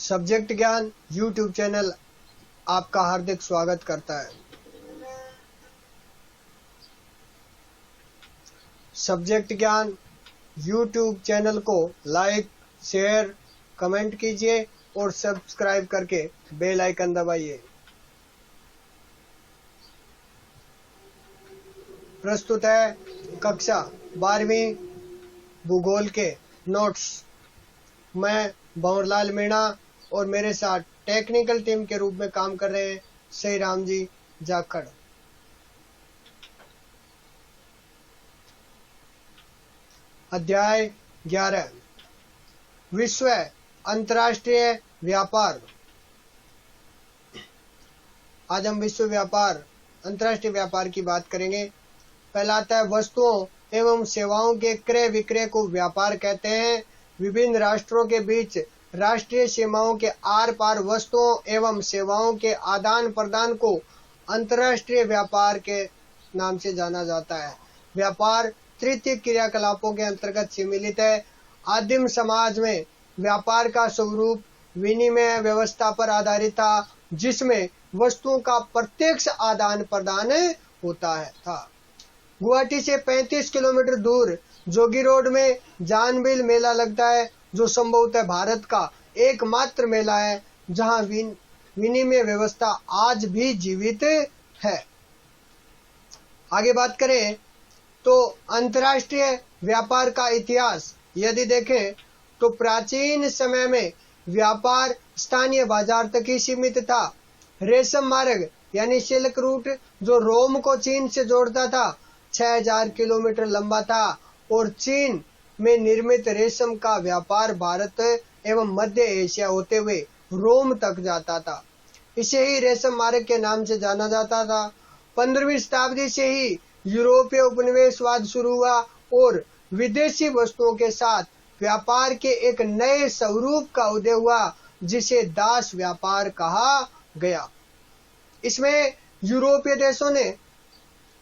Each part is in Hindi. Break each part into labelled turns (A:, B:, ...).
A: सब्जेक्ट ज्ञान यूट्यूब चैनल आपका हार्दिक स्वागत करता है। सब्जेक्ट ज्ञान यूट्यूब चैनल को लाइक, शेयर, कमेंट कीजिए और सब्सक्राइब करके बेल आइकन दबाइए। प्रस्तुत है कक्षा 12वीं भूगोल के नोट्स। मैं भंवरलाल मीणा और मेरे साथ टेक्निकल टीम के रूप में काम कर रहे हैं श्री राम जी जाखड़। अध्याय 11 विश्व अंतर्राष्ट्रीय व्यापार। आज हम विश्व व्यापार अंतर्राष्ट्रीय व्यापार की बात करेंगे। पहला आता है वस्तुओं एवं सेवाओं के क्रय विक्रय को व्यापार कहते हैं। विभिन्न राष्ट्रों के बीच राष्ट्रीय सीमाओं के आर पार वस्तुओं एवं सेवाओं के आदान प्रदान को अंतर्राष्ट्रीय व्यापार के नाम से जाना जाता है। व्यापार तृतीय क्रियाकलापों के अंतर्गत सम्मिलित है। आदिम समाज में व्यापार का स्वरूप विनिमय व्यवस्था पर आधारित था, जिसमें वस्तुओं का प्रत्यक्ष आदान प्रदान होता था। गुवाहाटी से 35 किलोमीटर दूर जोगी रोड में जानबिल मेला लगता है, जो संभवतः भारत का एकमात्र मेला है जहां विनिमय व्यवस्था आज भी जीवित है। आगे बात करें तो अंतर्राष्ट्रीय व्यापार का इतिहास यदि देखें तो प्राचीन समय में व्यापार स्थानीय बाजार तक ही सीमित था। रेशम मार्ग यानी सिल्क रूट जो रोम को चीन से जोड़ता था 6000 किलोमीटर लंबा था और चीन में निर्मित रेशम का व्यापार भारत एवं मध्य एशिया होते हुए रोम तक जाता था। इसे ही रेशम मार्ग के नाम से जाना जाता था। 15वीं शताब्दी से ही यूरोपीय उपनिवेशवाद शुरू हुआ और विदेशी वस्तुओं के साथ व्यापार के एक नए स्वरूप का उदय हुआ, जिसे दास व्यापार कहा गया। इसमें यूरोपीय देशों ने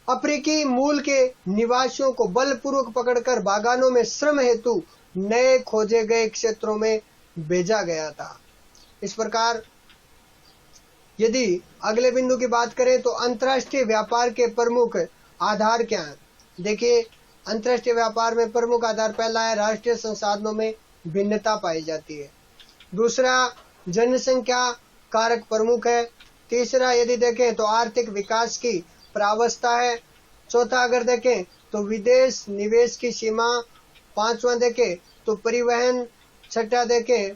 A: अफ्रीकी मूल के निवासियों को बलपूर्वक पकड़कर बागानों में श्रम हेतु नए खोजे गए क्षेत्रों में भेजा गया था। इस प्रकार यदि अगले बिंदु की बात करें तो अंतर्राष्ट्रीय व्यापार के प्रमुख आधार क्या हैं। देखिए, अंतर्राष्ट्रीय व्यापार में प्रमुख आधार पहला है राष्ट्रीय संसाधनों में भिन्नता पाई जाती है। दूसरा जनसंख्या कारक प्रमुख है। तीसरा यदि देखें तो आर्थिक विकास की प्रावस्था है। चौथा अगर देखें तो विदेश निवेश की सीमा। पांचवा देखें तो परिवहन। छठा देखें,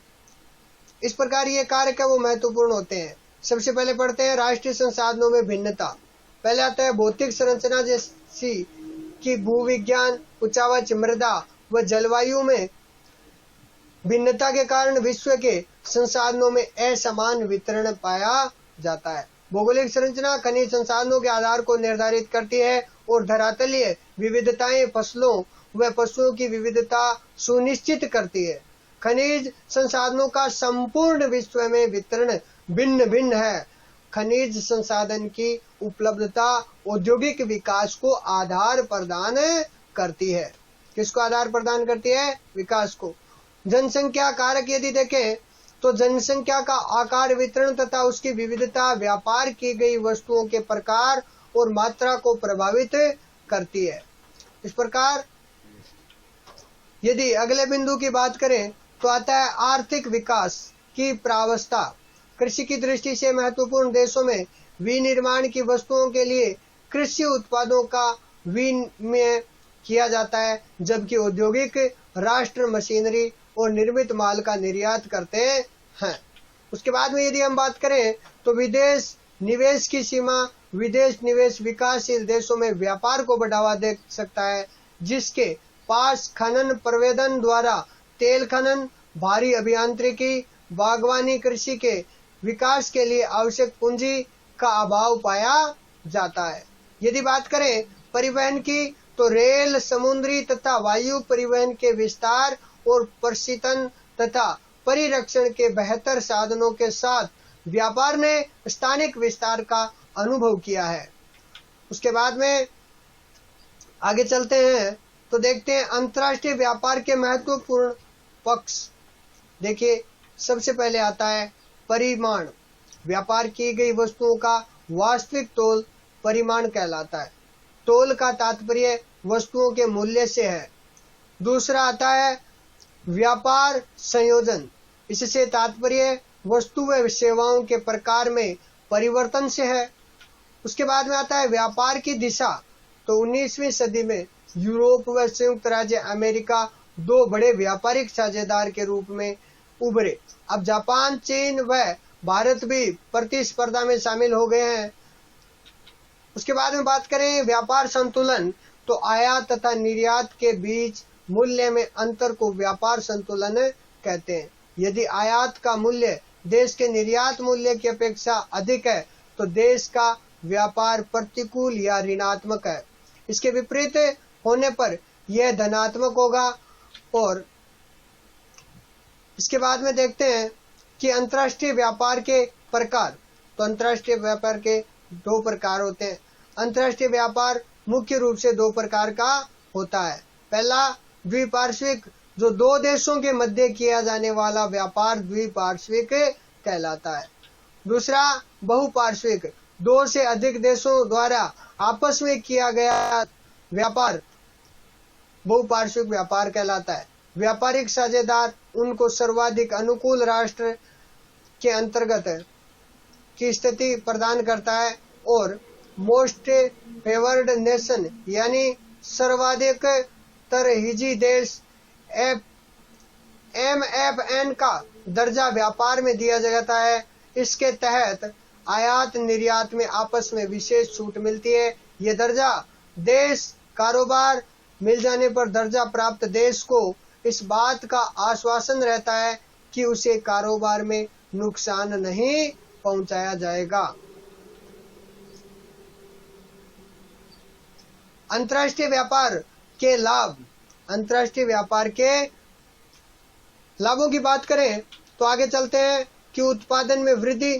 A: इस प्रकार ये कारक है वो महत्वपूर्ण होते हैं। सबसे पहले पढ़ते हैं राष्ट्रीय संसाधनों में भिन्नता। पहले आता है भौतिक संरचना जैसी कि भूविज्ञान, उच्चावच मृदा व जलवायु में भिन्नता के कारण विश्व के संसाधनों में असमान वितरण पाया जाता है। भौगोलिक संरचना खनिज संसाधनों के आधार को निर्धारित करती है और धरातलीय विविधताएं फसलों व पशुओं की विविधता सुनिश्चित करती है। खनिज संसाधनों का संपूर्ण विश्व में वितरण भिन्न भिन्न है। खनिज संसाधन की उपलब्धता औद्योगिक विकास को आधार प्रदान करती है। किसको आधार प्रदान करती है? विकास को। जनसंख्या कारक यदि देखें तो जनसंख्या का आकार, वितरण तथा उसकी विविधता व्यापार की गई वस्तुओं के प्रकार और मात्रा को प्रभावित करती है। इस प्रकार यदि अगले बिंदु की बात करें तो आता है आर्थिक विकास की प्रावस्था। कृषि की दृष्टि से महत्वपूर्ण देशों में विनिर्माण की वस्तुओं के लिए कृषि उत्पादों का विनिमय किया जाता है, जबकि औद्योगिक राष्ट्र मशीनरी और निर्मित माल का निर्यात करते हैं। उसके बाद में यदि हम बात करें तो विदेश निवेश की सीमा। विदेश निवेश विकासशील देशों में व्यापार को बढ़ावा दे सकता है, जिसके पास खनन प्रवेदन द्वारा तेल खनन, भारी अभियांत्रिकी, बागवानी कृषि के विकास के लिए आवश्यक पूंजी का अभाव पाया जाता है। यदि बात करें परिवहन की तो रेल, समुद्री तथा वायु परिवहन के विस्तार और प्रशीतन तथा परिरक्षण के बेहतर साधनों के साथ व्यापार ने स्थानिक विस्तार का अनुभव किया है। उसके बाद में आगे चलते हैं तो देखते हैं अंतर्राष्ट्रीय व्यापार के महत्वपूर्ण पक्ष। देखिए, सबसे पहले आता है परिमाण। व्यापार की गई वस्तुओं का वास्तविक तोल परिमाण कहलाता है। तोल का तात्पर्य वस्तुओं के मूल्य से है। दूसरा आता है व्यापार संयोजन। इससे तात्पर्य वस्तु व सेवाओं के प्रकार में परिवर्तन से है। उसके बाद में आता है व्यापार की दिशा। तो 19वीं सदी में यूरोप व संयुक्त राज्य अमेरिका दो बड़े व्यापारिक साझेदार के रूप में उभरे। अब जापान, चीन व भारत भी प्रतिस्पर्धा में शामिल हो गए हैं। उसके बाद में बात करें व्यापार संतुलन, तो आयात तथा निर्यात के बीच मूल्य में अंतर को व्यापार संतुलन कहते हैं। यदि आयात का मूल्य देश के निर्यात मूल्य की अपेक्षा अधिक है तो देश का व्यापार प्रतिकूल या ऋणात्मक है। इसके विपरीत होने पर यह धनात्मक होगा। और इसके बाद में देखते हैं कि अंतर्राष्ट्रीय व्यापार के प्रकार। तो अंतर्राष्ट्रीय व्यापार के दो प्रकार होते हैं। अंतर्राष्ट्रीय व्यापार मुख्य रूप से दो प्रकार का होता है। पहला द्विपार्श्विक, जो दो देशों के मध्य किया जाने वाला व्यापार द्विपार्श्विक कहलाता है। दूसरा बहुपार्श्विक, दो से अधिक देशों द्वारा आपस में किया गया व्यापार बहुपार्श्विक व्यापार कहलाता है। व्यापारिक साझेदार उनको सर्वाधिक अनुकूल राष्ट्र के अंतर्गत की स्थिति प्रदान करता है और मोस्ट फेवर्ड नेशन यानी सर्वाधिक तरजीही देश MFN का दर्जा व्यापार में दिया जाता है। इसके तहत आयात निर्यात में आपस में विशेष छूट मिलती है। ये दर्जा देश कारोबार मिल जाने पर दर्जा प्राप्त देश को इस बात का आश्वासन रहता है कि उसे कारोबार में नुकसान नहीं पहुंचाया जाएगा। अंतर्राष्ट्रीय व्यापार के लाभ। अंतर्राष्ट्रीय व्यापार के लाभों की बात करें तो आगे चलते हैं कि उत्पादन में वृद्धि,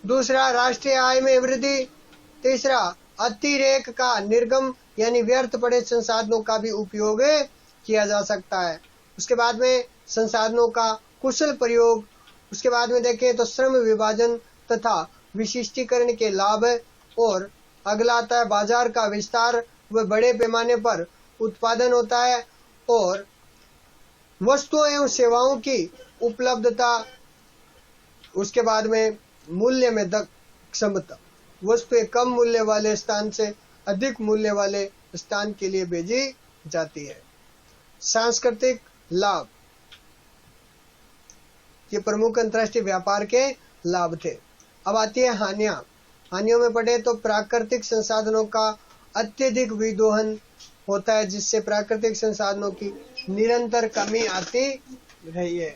A: दूसरा राष्ट्रीय आय में वृद्धि, तीसरा अतिरेक का निर्गम यानी व्यर्थ पड़े संसाधनों का भी उपयोग किया जा सकता है। उसके बाद में संसाधनों का कुशल प्रयोग। उसके बाद में देखें तो श्रम विभाजन तथा विशिष्टीकरण के लाभ। और अगला आता है बाजार का विस्तार व बड़े पैमाने पर उत्पादन होता है। और वस्तुओं एवं सेवाओं की उपलब्धता। उसके बाद में मूल्य में क्षमता, वस्तुएं कम मूल्य वाले स्थान से अधिक मूल्य वाले स्थान के लिए भेजी जाती है। सांस्कृतिक लाभ, ये प्रमुख अंतर्राष्ट्रीय व्यापार के लाभ थे। अब आती है हानियां। हानियों में पढ़े तो प्राकृतिक संसाधनों का अत्यधिक विदोहन होता है, जिससे प्राकृतिक संसाधनों की निरंतर कमी आती रही है।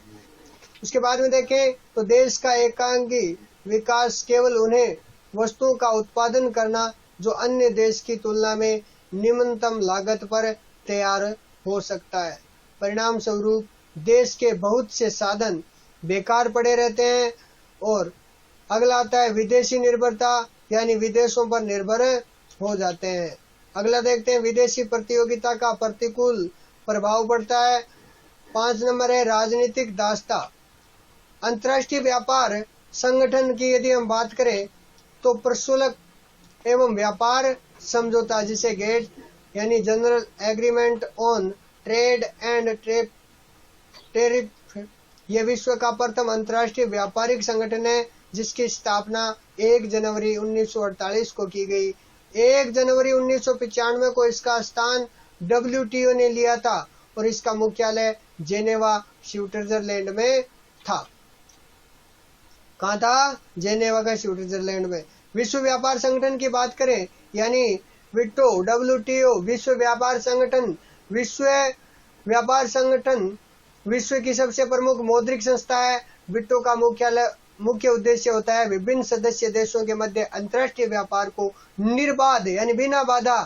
A: उसके बाद में देखें तो देश का एकांगी विकास केवल उन्हें वस्तुओं का उत्पादन करना जो अन्य देश की तुलना में निम्नतम लागत पर तैयार हो सकता है। परिणाम स्वरूप देश के बहुत से साधन बेकार पड़े रहते हैं। और अगला आता है विदेशी निर्भरता, यानी विदेशों पर निर्भर हो जाते हैं। अगला देखते हैं विदेशी प्रतियोगिता का प्रतिकूल प्रभाव पड़ता है। 5 नंबर है राजनीतिक दासता। अंतर्राष्ट्रीय व्यापार संगठन की यदि हम बात करें तो प्रशुल्क एवं व्यापार समझौता, जिसे गेट यानी general agreement on trade and tariff, यह विश्व का प्रथम अंतर्राष्ट्रीय व्यापारिक संगठन है, जिसकी स्थापना 1 जनवरी 1948 को की गई। 1 जनवरी 1995 को इसका स्थान WTO ने लिया था और इसका मुख्यालय जेनेवा स्विट्जरलैंड में था। कहाँ था? जेनेवा का स्विट्जरलैंड में। विश्व व्यापार संगठन की बात करें यानी विटो, WTO विश्व व्यापार संगठन। विश्व व्यापार संगठन विश्व की सबसे प्रमुख मौद्रिक संस्था है। विटो का मुख्य उद्देश्य होता है विभिन्न सदस्य देशों के मध्य अंतर्राष्ट्रीय व्यापार को निर्बाध यानी बिना बाधा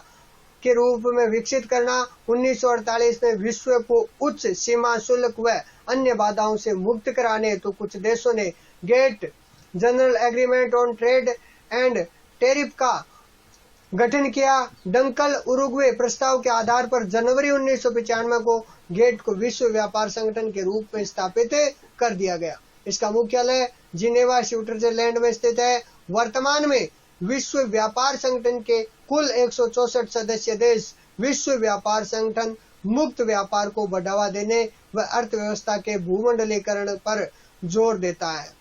A: के रूप में विकसित करना। 1948 में विश्व को उच्च सीमा शुल्क व अन्य बाधाओं से मुक्त कराने तो कुछ देशों ने GATT general agreement on trade and tariff का गठन किया। डंकल उरुग्वे प्रस्ताव के आधार पर जनवरी 1995 को गेट को विश्व व्यापार संगठन के रूप में स्थापित कर दिया गया। इसका मुख्यालय जिनेवा स्विट्जरलैंड में स्थित है। वर्तमान में विश्व व्यापार संगठन के कुल 164 सदस्य देश विश्व व्यापार संगठन मुक्त व्यापार को बढ़ावा देने व अर्थव्यवस्था के भूमंडलीकरण पर जोर देता है।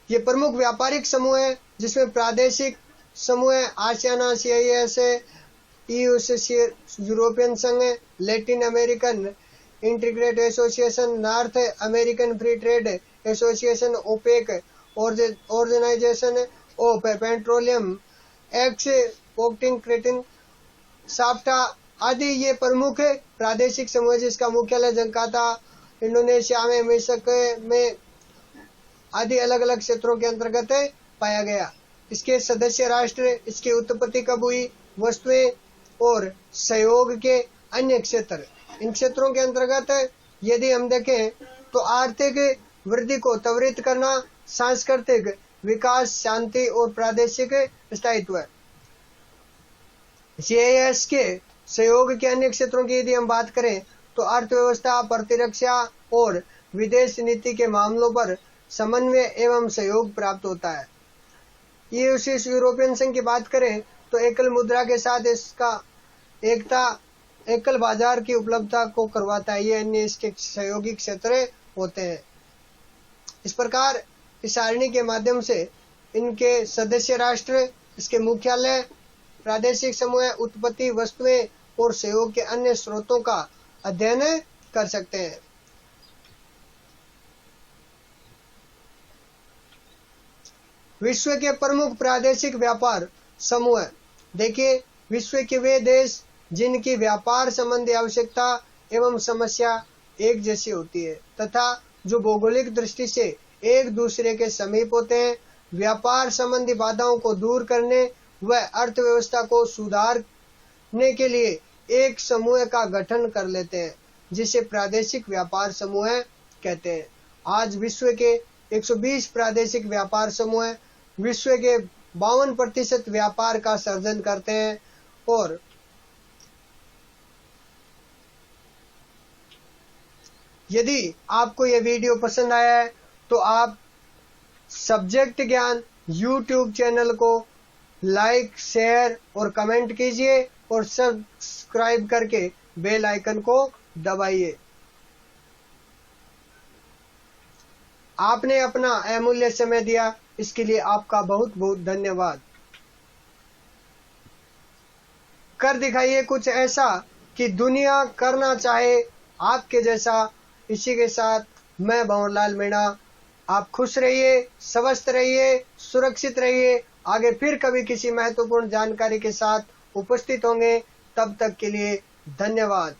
A: ये प्रमुख व्यापारिक समूह है जिसमें प्रादेशिक समूह आसियान, CIS, EU, यूरोपियन संघ, Latin American integrated association, North American free trade association, OPEC organization of petroleum exporting क्रेटिन, साफ्टा आदि ये प्रमुख प्रादेशिक समूह जिसका मुख्यालय जकार्ता इंडोनेशिया में, मिस्क में आदि अलग अलग क्षेत्रों के अंतर्गत पाया गया। इसके सदस्य राष्ट्र, इसकी उत्पत्ति कब हुई, वस्तुएं और सहयोग के अन्य क्षेत्र। इन क्षेत्रों के अंतर्गत यदि हम देखें तो आर्थिक वृद्धि को त्वरित करना, सांस्कृतिक विकास, शांति और प्रादेशिक स्थायित्व। CIS के सहयोग के अन्य क्षेत्रों की यदि हम बात करें तो अर्थव्यवस्था, प्रतिरक्षा और विदेश नीति के मामलों पर समन्वय एवं सहयोग प्राप्त होता है। यूरोपियन संघ की बात करें तो एकल मुद्रा के साथ इसका एकल बाजार की उपलब्धता को करवाता है। ये अन्य इसके सहयोगी क्षेत्र होते हैं। इस प्रकार इस सारणी के माध्यम से इनके सदस्य राष्ट्र, इसके मुख्यालय, प्रादेशिक समूह, उत्पत्ति, वस्तुएं और सहयोग के अन्य स्रोतों का अध्ययन कर सकते हैं। विश्व के प्रमुख प्रादेशिक व्यापार समूह। देखिए, विश्व के वे देश जिनकी व्यापार संबंधी आवश्यकता एवं समस्या एक जैसी होती है तथा जो भौगोलिक दृष्टि से एक दूसरे के समीप होते हैं, व्यापार संबंधी बाधाओं को दूर करने व अर्थव्यवस्था को सुधारने के लिए एक समूह का गठन कर लेते हैं, जिसे प्रादेशिक व्यापार समूह कहते हैं। आज विश्व के 120 प्रादेशिक व्यापार समूह विश्व के 52% व्यापार का सर्जन करते हैं। और यदि आपको यह वीडियो पसंद आया है तो आप सब्जेक्ट ज्ञान YouTube चैनल को लाइक, शेयर और कमेंट कीजिए और सब्सक्राइब करके बेल आइकन को दबाइए। आपने अपना अमूल्य समय दिया, इसके लिए आपका बहुत बहुत धन्यवाद। कर दिखाइए कुछ ऐसा कि दुनिया करना चाहे आपके जैसा। इसी के साथ मैं भंवरलाल मीणा, आप खुश रहिए, स्वस्थ रहिए, सुरक्षित रहिए। आगे फिर कभी किसी महत्वपूर्ण जानकारी के साथ उपस्थित होंगे। तब तक के लिए धन्यवाद।